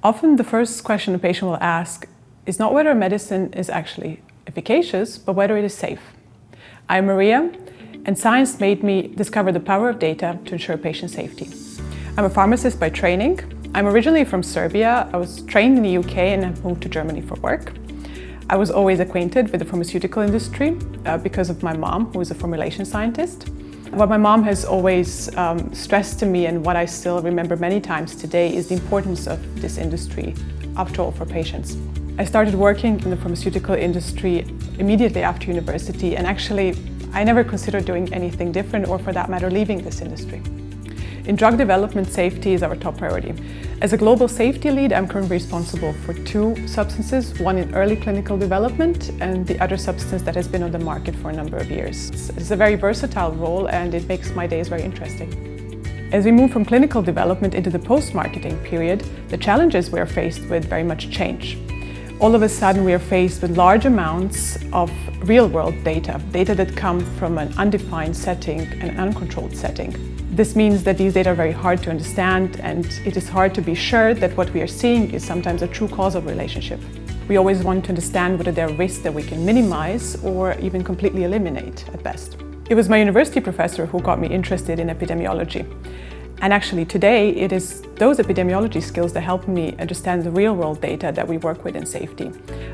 Often the first question a patient will ask is not whether a medicine is actually efficacious, but whether it is safe. I'm Maria, and science made me discover the power of data to ensure patient safety. I'm a pharmacist by training. I'm originally from Serbia. I was trained in the UK and have moved to Germany for work. I was always acquainted with the pharmaceutical industry because of my mom, who is a formulation scientist. What my mom has always stressed to me, and what I still remember many times today, is the importance of this industry, after all, for patients. I started working in the pharmaceutical industry immediately after university, and actually I never considered doing anything different, or for that matter, leaving this industry. In drug development, safety is our top priority. As a global safety lead, I'm currently responsible for 2 substances, one in early clinical development and the other substance that has been on the market for a number of years. It's a very versatile role, and it makes my days very interesting. As we move from clinical development into the post-marketing period, the challenges we are faced with very much change. All of a sudden, we are faced with large amounts of real-world data that come from an undefined setting, an uncontrolled setting. This means that these data are very hard to understand, and it is hard to be sure that what we are seeing is sometimes a true causal relationship. We always want to understand whether there are risks that we can minimize or even completely eliminate at best. It was my university professor who got me interested in epidemiology. And actually today, it is those epidemiology skills that help me understand the real-world data that we work with in safety.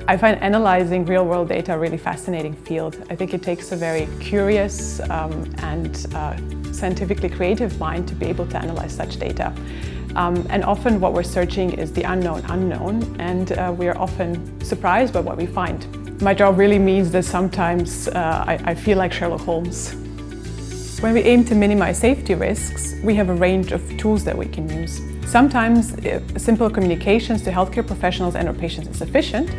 I find analyzing real-world data a really fascinating field. I think it takes a very curious and scientifically creative mind to be able to analyze such data. And often what we're searching is the unknown, and we are often surprised by what we find. My job really means that sometimes I feel like Sherlock Holmes. When we aim to minimize safety risks, we have a range of tools that we can use. Sometimes simple communications to healthcare professionals and/or patients is sufficient,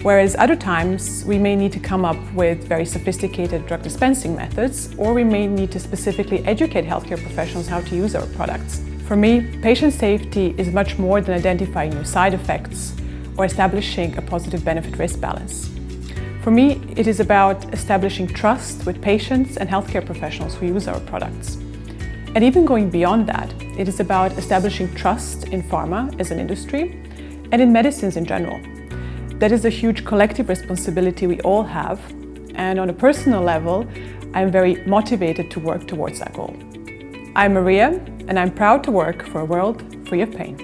whereas other times we may need to come up with very sophisticated drug dispensing methods, or we may need to specifically educate healthcare professionals how to use our products. For me, patient safety is much more than identifying new side effects or establishing a positive benefit-risk balance. For me, it is about establishing trust with patients and healthcare professionals who use our products. And even going beyond that, it is about establishing trust in pharma as an industry and in medicines in general. That is a huge collective responsibility we all have, and on a personal level, I'm very motivated to work towards that goal. I'm Maria, and I'm proud to work for a world free of pain.